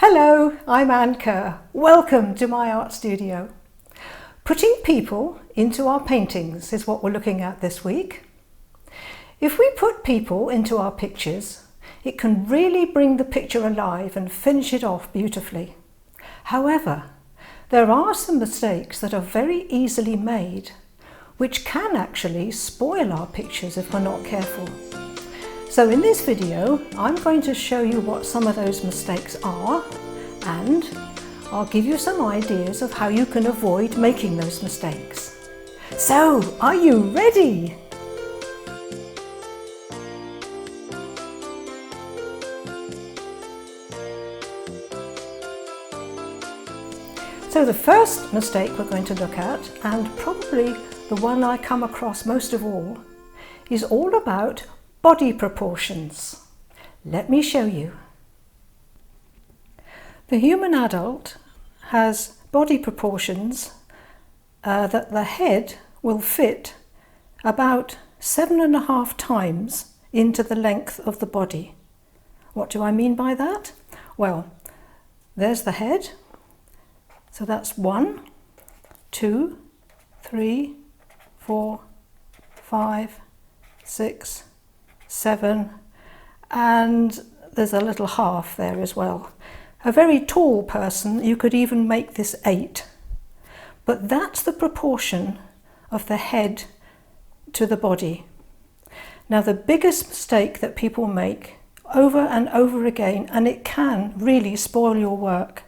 Hello, I'm Kerr. Welcome to my art studio. Putting people into our paintings is what we're looking at this week. If we put people into our pictures, it can really bring the picture alive and finish it off beautifully. However, there are some mistakes that are very easily made, which can actually spoil our pictures if we're not careful. So in this video, I'm going to show you what some of those mistakes are, and I'll give you some ideas of how you can avoid making those mistakes. So, are you ready? So the first mistake we're going to look at, and probably the one I come across most of all, is all about body proportions. Let me show you. The human adult has body proportions that the head will fit about 7.5 times into the length of the body. What do I mean by that? Well, there's the head. So that's 1, 2, 3, 4, 5, 6, 7, and there's a little half there as well. A very tall person, you could even make this 8, but that's the proportion of the head to the body. Now the biggest mistake that people make over and over again, and it can really spoil your work,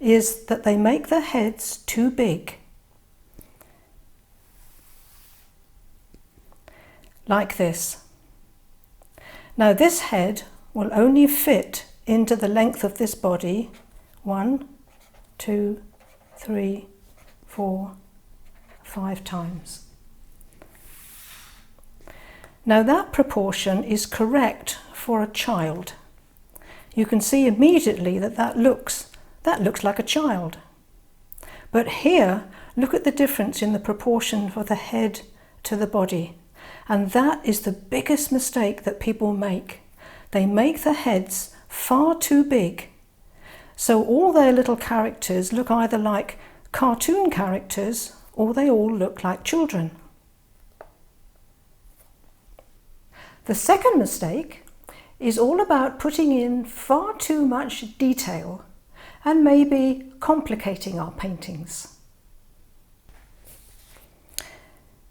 is that they make their heads too big. Like this. Now this head will only fit into the length of this body 1, 2, 3, 4, 5 times. Now that proportion is correct for a child. You can see immediately that looks like a child. But here, look at the difference in the proportion for the head to the body. And that is the biggest mistake that people make. They make the heads far too big. So all their little characters look either like cartoon characters or they all look like children. The second mistake is all about putting in far too much detail and maybe complicating our paintings.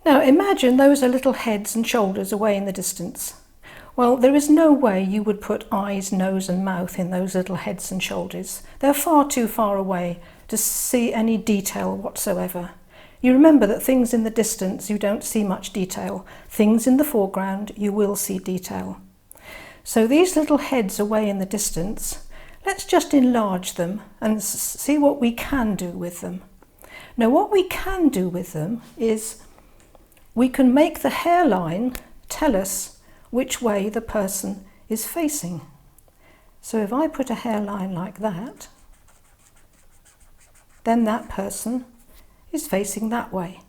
Now imagine those are little heads and shoulders away in the distance. Well, there is no way you would put eyes, nose and mouth in those little heads and shoulders. They're far too far away to see any detail whatsoever. You remember that things in the distance you don't see much detail. Things in the foreground you will see detail. So these little heads away in the distance, let's just enlarge them and see what we can do with them. Now what we can do with them is we can make the hairline tell us which way the person is facing. So if I put a hairline like that, then that person is facing that way.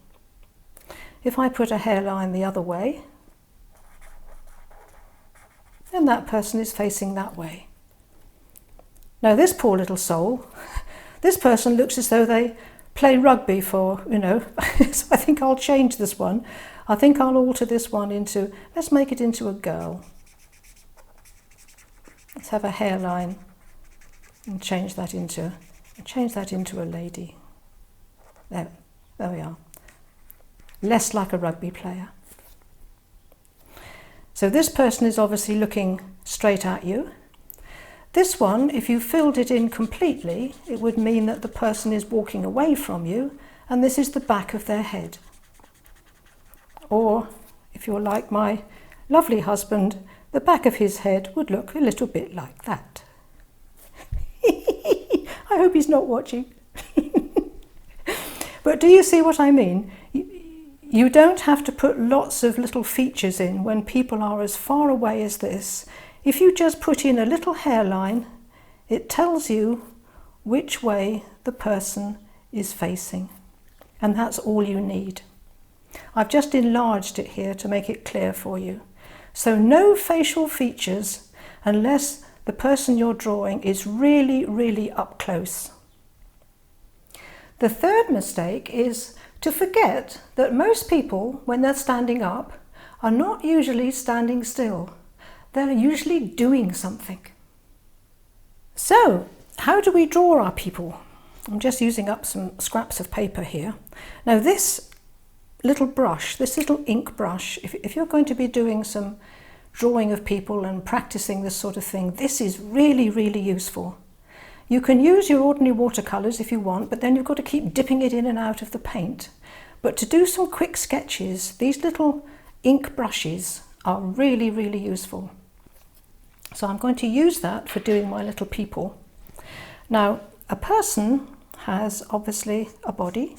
If I put a hairline the other way, then that person is facing that way. Now this poor little soul, this person looks as though they play rugby for, so I think I'll change this one. I think I'll alter this one into, let's make it into a girl. Let's have a hairline and change that into a lady. There we are. Less like a rugby player. So this person is obviously looking straight at you. This one, if you filled it in completely, it would mean that the person is walking away from you, and this is the back of their head. Or, if you're like my lovely husband, the back of his head would look a little bit like that. I hope he's not watching. But do you see what I mean? You don't have to put lots of little features in when people are as far away as this. If you just put in a little hairline, it tells you which way the person is facing. And that's all you need. I've just enlarged it here to make it clear for you. So no facial features unless the person you're drawing is really, really up close. The third mistake is to forget that most people, when they're standing up, are not usually standing still. They're usually doing something. So, how do we draw our people? I'm just using up some scraps of paper here. Now this little brush, this little ink brush, if you're going to be doing some drawing of people and practicing this sort of thing, this is really, really useful. You can use your ordinary watercolours if you want, but then you've got to keep dipping it in and out of the paint. But to do some quick sketches, these little ink brushes are really, really useful. So I'm going to use that for doing my little people. Now, a person has obviously a body,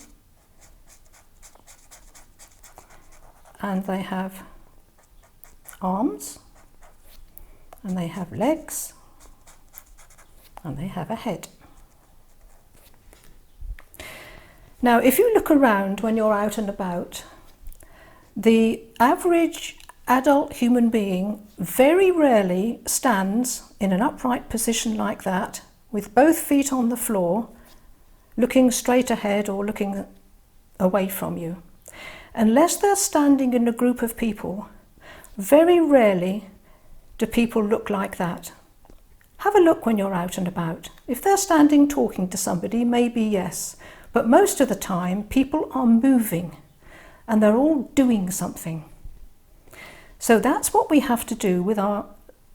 and they have arms, and they have legs, and they have a head. Now, if you look around when you're out and about, the average adult human being very rarely stands in an upright position like that, with both feet on the floor, looking straight ahead or looking away from you. Unless they're standing in a group of people, very rarely do people look like that. Have a look when you're out and about. If they're standing talking to somebody, maybe yes, but most of the time people are moving and they're all doing something. So that's what we have to do with our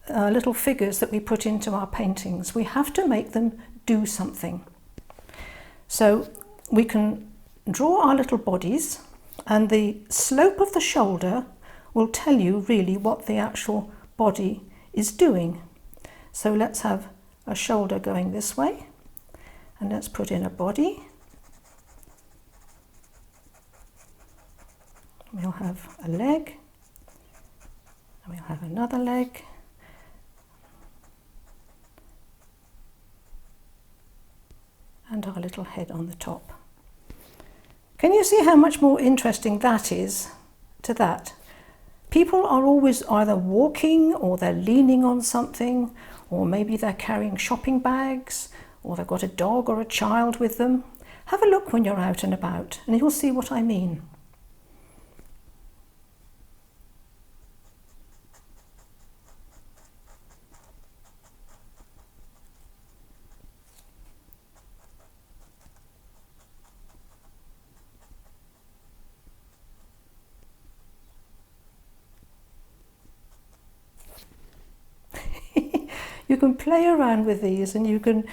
little figures that we put into our paintings. We have to make them do something. So we can draw our little bodies, and the slope of the shoulder will tell you really what the actual body is doing. So let's have a shoulder going this way, and let's put in a body. We'll have a leg, and we'll have another leg, and our little head on the top. Can you see how much more interesting that is to that? People are always either walking, or they're leaning on something, or maybe they're carrying shopping bags, or they've got a dog or a child with them. Have a look when you're out and about, and you'll see what I mean. You can play around with these, and you can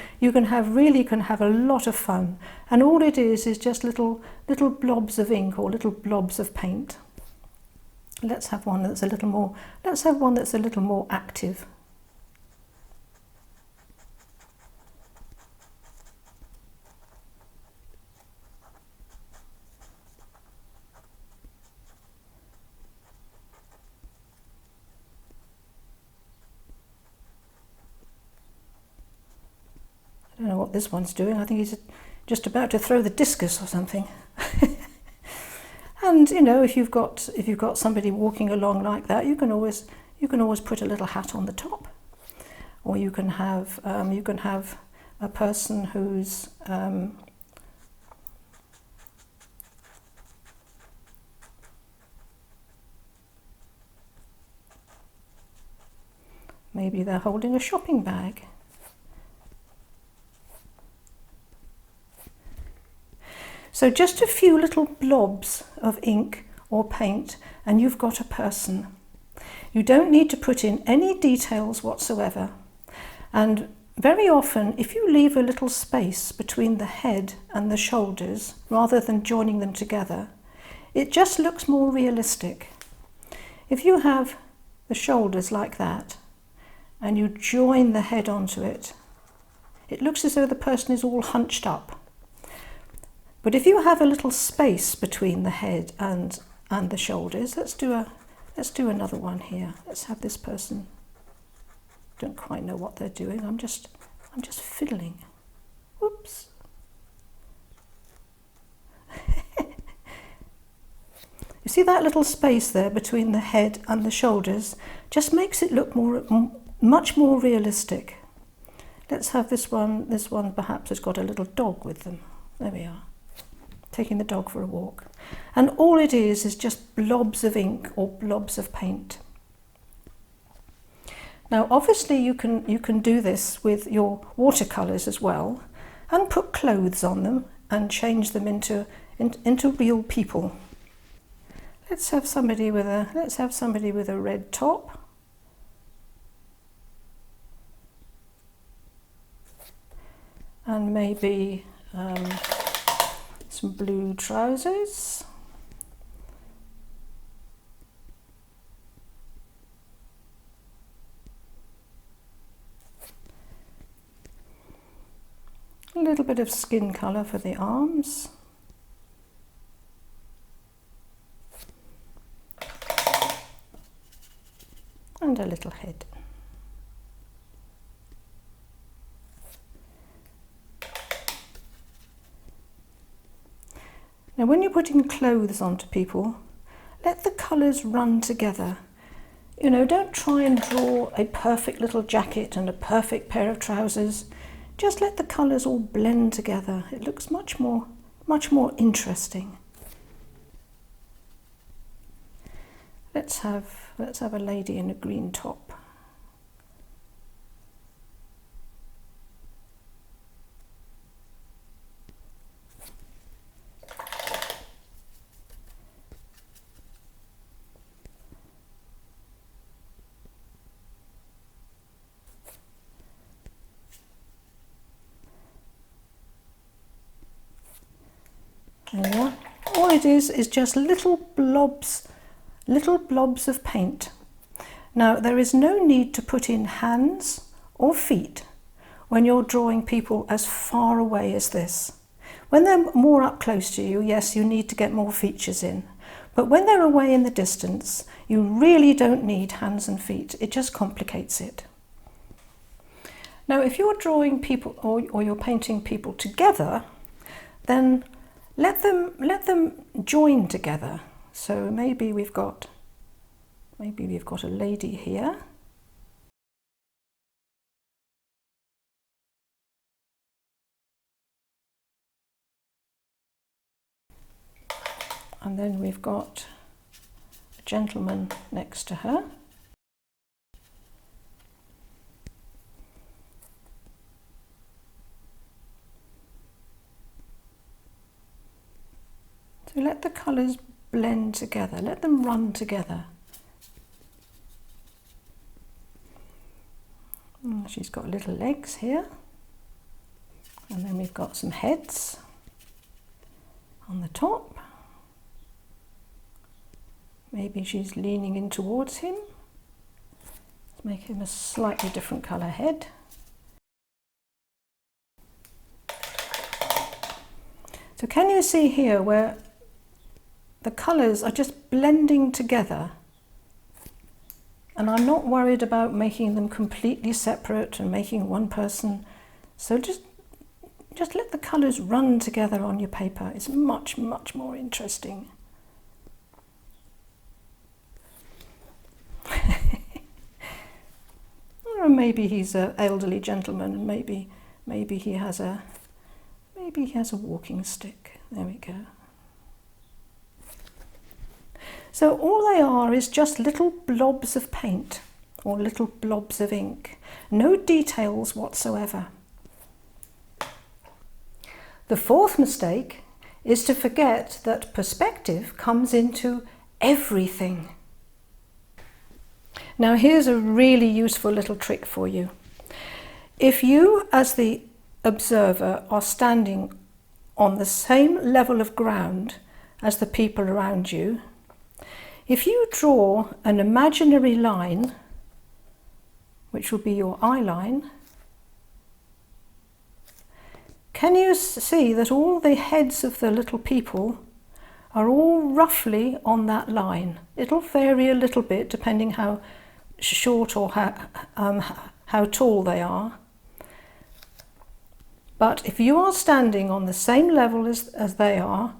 have a lot of fun. And all it is just little blobs of ink or little blobs of paint. Let's have one that's a little more active. I don't know what this one's doing. I think he's just about to throw the discus or something. And you know, if you've got somebody walking along like that, you can always put a little hat on the top, or you can have a person who's maybe they're holding a shopping bag. So just a few little blobs of ink or paint, and you've got a person. You don't need to put in any details whatsoever. And very often, if you leave a little space between the head and the shoulders, rather than joining them together, it just looks more realistic. If you have the shoulders like that, and you join the head onto it, it looks as though the person is all hunched up. But if you have a little space between the head and the shoulders, let's do another one here. Let's have this person. Don't quite know what they're doing. I'm just fiddling. Whoops. You see that little space there between the head and the shoulders? Just makes it look much more realistic. Let's have this one. This one perhaps has got a little dog with them. There we are, taking the dog for a walk. And all it is just blobs of ink or blobs of paint. Now obviously you can do this with your watercolours as well, and put clothes on them and change them into real people. Let's have somebody with a red top. And maybe some blue trousers. A little bit of skin colour for the arms. And a little head. Now when you're putting clothes onto people, let the colours run together. You know, don't try and draw a perfect little jacket and a perfect pair of trousers. Just let the colours all blend together. It looks much more interesting. Let's have a lady in a green top. There. All it is just little blobs of paint. Now there is no need to put in hands or feet when you're drawing people as far away as this. When they're more up close to you, yes, you need to get more features in. But when they're away in the distance, you really don't need hands and feet. It just complicates it. Now if you're drawing people or you're painting people together, then let them join together. So maybe we've got a lady here. And then we've got a gentleman next to her. So let the colours blend together, let them run together. She's got little legs here, and then we've got some heads on the top. Maybe she's leaning in towards him. Let's make him a slightly different colour head. So can you see here where the colours are just blending together, and I'm not worried about making them completely separate and making one person. So just let the colours run together on your paper. It's much more interesting. Or maybe he's an elderly gentleman, and maybe he has a walking stick. There we go. So all they are is just little blobs of paint or little blobs of ink. No details whatsoever. The fourth mistake is to forget that perspective comes into everything. Now here's a really useful little trick for you. If you, as the observer, are standing on the same level of ground as the people around you, if you draw an imaginary line, which will be your eye line, can you see that all the heads of the little people are all roughly on that line? It'll vary a little bit depending how short or how tall they are. But if you are standing on the same level as they are,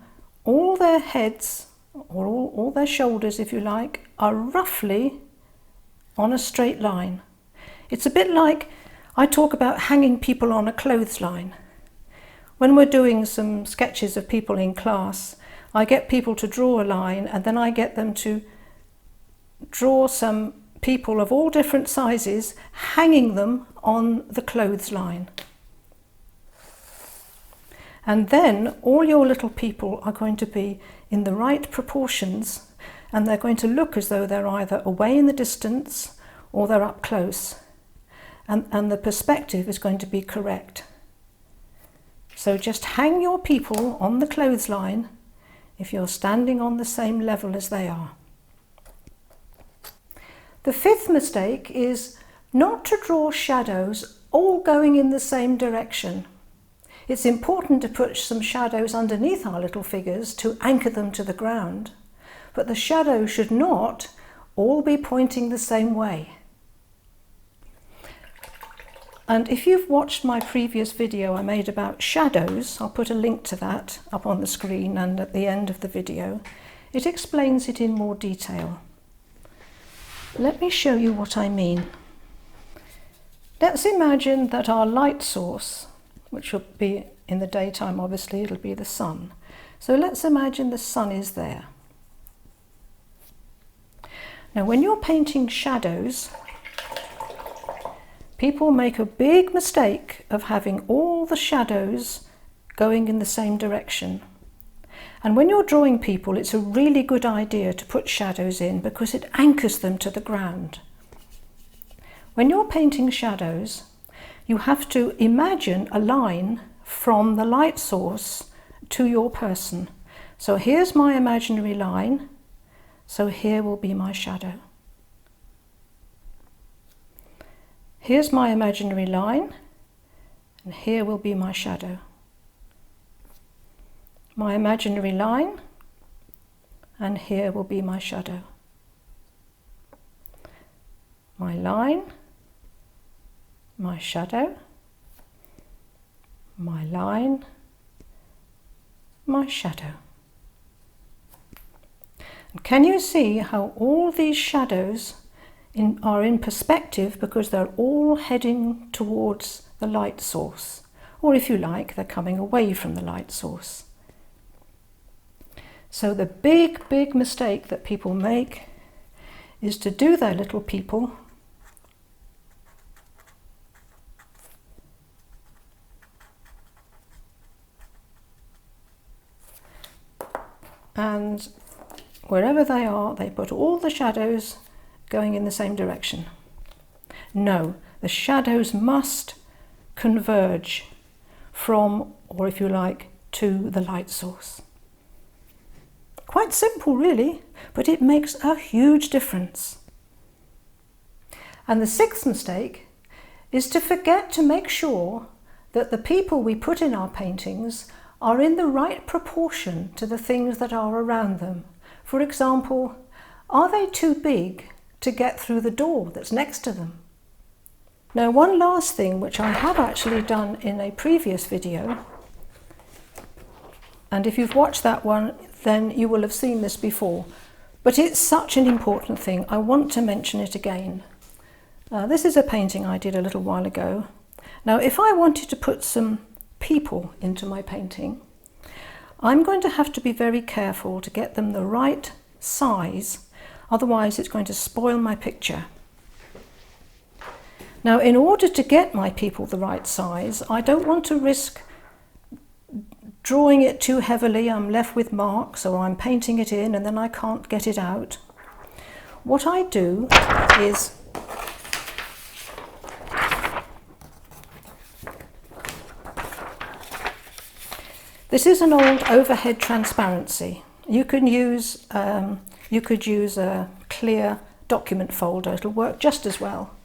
all their heads, or all their shoulders, if you like, are roughly on a straight line. It's a bit like I talk about hanging people on a clothesline. When we're doing some sketches of people in class, I get people to draw a line, and then I get them to draw some people of all different sizes, hanging them on the clothesline. And then all your little people are going to be in the right proportions, and they're going to look as though they're either away in the distance or they're up close. And the perspective is going to be correct. So just hang your people on the clothesline if you're standing on the same level as they are. The fifth mistake is not to draw shadows all going in the same direction. It's important to put some shadows underneath our little figures to anchor them to the ground, but the shadows should not all be pointing the same way. And if you've watched my previous video I made about shadows, I'll put a link to that up on the screen and at the end of the video. It explains it in more detail. Let me show you what I mean. Let's imagine that our light source, which will be in the daytime, obviously it'll be the sun. So let's imagine the sun is there. Now when you're painting shadows, people make a big mistake of having all the shadows going in the same direction. And when you're drawing people, it's a really good idea to put shadows in because it anchors them to the ground. When you're painting shadows, you have to imagine a line from the light source to your person. So here's my imaginary line, so here will be my shadow. Here's my imaginary line, and here will be my shadow. My imaginary line, and here will be my shadow. My line, my shadow, my line, my shadow. And can you see how all these shadows are in perspective because they're all heading towards the light source, or if you like, they're coming away from the light source. So the big mistake that people make is to do their little people and wherever they are, they put all the shadows going in the same direction. No, the shadows must converge from, or if you like, to the light source. Quite simple really, but it makes a huge difference. And the sixth mistake is to forget to make sure that the people we put in our paintings are in the right proportion to the things that are around them. For example, are they too big to get through the door that's next to them? Now, one last thing which I have actually done in a previous video, and if you've watched that one then you will have seen this before, but it's such an important thing, I want to mention it again. This is a painting I did a little while ago. Now if I wanted to put some people into my painting, I'm going to have to be very careful to get them the right size, otherwise it's going to spoil my picture. Now in order to get my people the right size, I don't want to risk drawing it too heavily. I'm left with marks, or I'm painting it in and then I can't get it out. What I do is this is an old overhead transparency. You could use a clear document folder, it'll work just as well.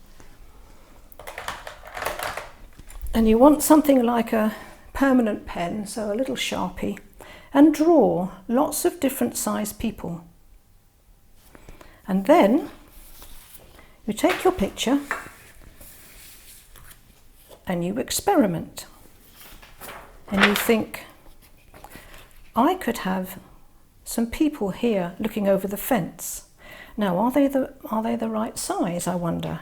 And you want something like a permanent pen, so a little Sharpie, and draw lots of different size people. And then you take your picture and you experiment. And you think, I could have some people here looking over the fence. Now, are they the right size, I wonder?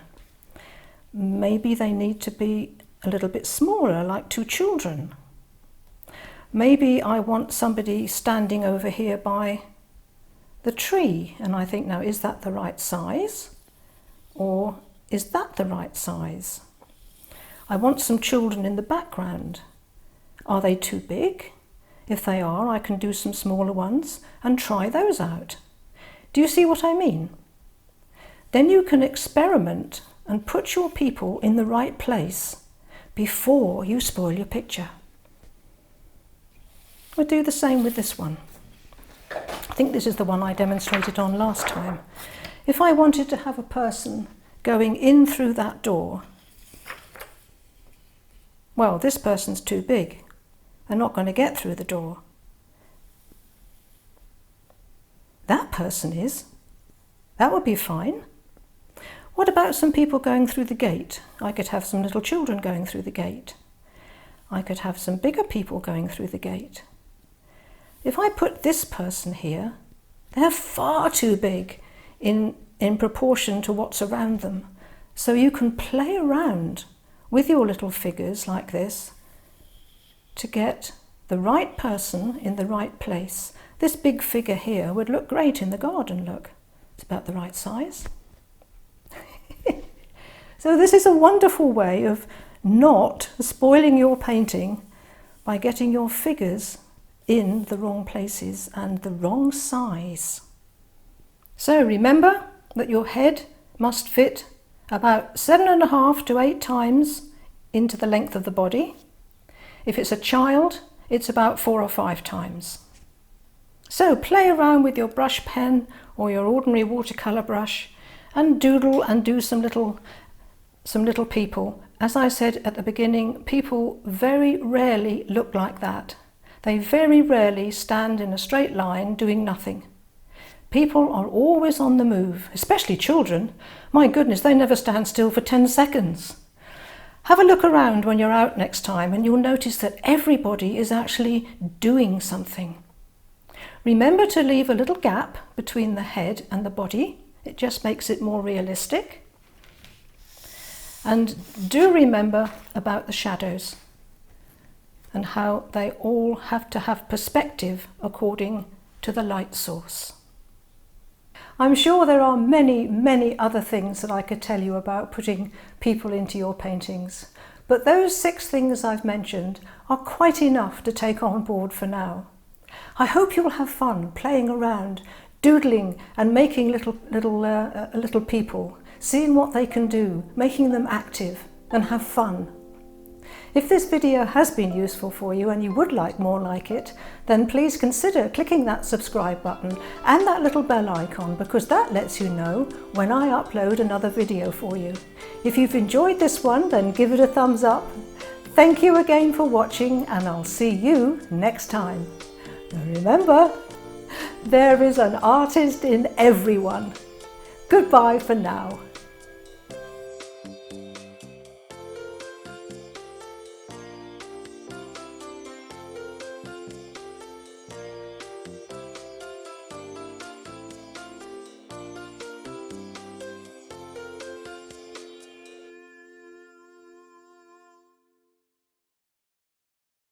Maybe they need to be a little bit smaller, like two children. Maybe I want somebody standing over here by the tree, and I think, now, is that the right size? Or is that the right size? I want some children in the background. Are they too big? If they are, I can do some smaller ones and try those out. Do you see what I mean? Then you can experiment and put your people in the right place before you spoil your picture. We'll do the same with this one. I think this is the one I demonstrated on last time. If I wanted to have a person going in through that door, well, this person's too big. They're not going to get through the door. That person is. That would be fine. What about some people going through the gate? I could have some little children going through the gate. I could have some bigger people going through the gate. If I put this person here, they're far too big in proportion to what's around them. So you can play around with your little figures like this to get the right person in the right place. This big figure here would look great in the garden, look. It's about the right size. So this is a wonderful way of not spoiling your painting by getting your figures in the wrong places and the wrong size. So remember that your head must fit about 7.5 to 8 times into the length of the body. If it's a child, it's about 4 or 5 times. So play around with your brush pen or your ordinary watercolour brush and doodle and do some little people. As I said at the beginning, people very rarely look like that. They very rarely stand in a straight line doing nothing. People are always on the move, especially children. My goodness, they never stand still for 10 seconds. Have a look around when you're out next time and you'll notice that everybody is actually doing something. Remember to leave a little gap between the head and the body. It just makes it more realistic. And do remember about the shadows and how they all have to have perspective according to the light source. I'm sure there are many, many other things that I could tell you about putting people into your paintings, but those 6 things I've mentioned are quite enough to take on board for now. I hope you'll have fun playing around, doodling and making little people, seeing what they can do, making them active and have fun. If this video has been useful for you and you would like more like it, then please consider clicking that subscribe button and that little bell icon, because that lets you know when I upload another video for you. If you've enjoyed this one, then give it a thumbs up. Thank you again for watching, and I'll see you next time. And remember, there is an artist in everyone. Goodbye for now.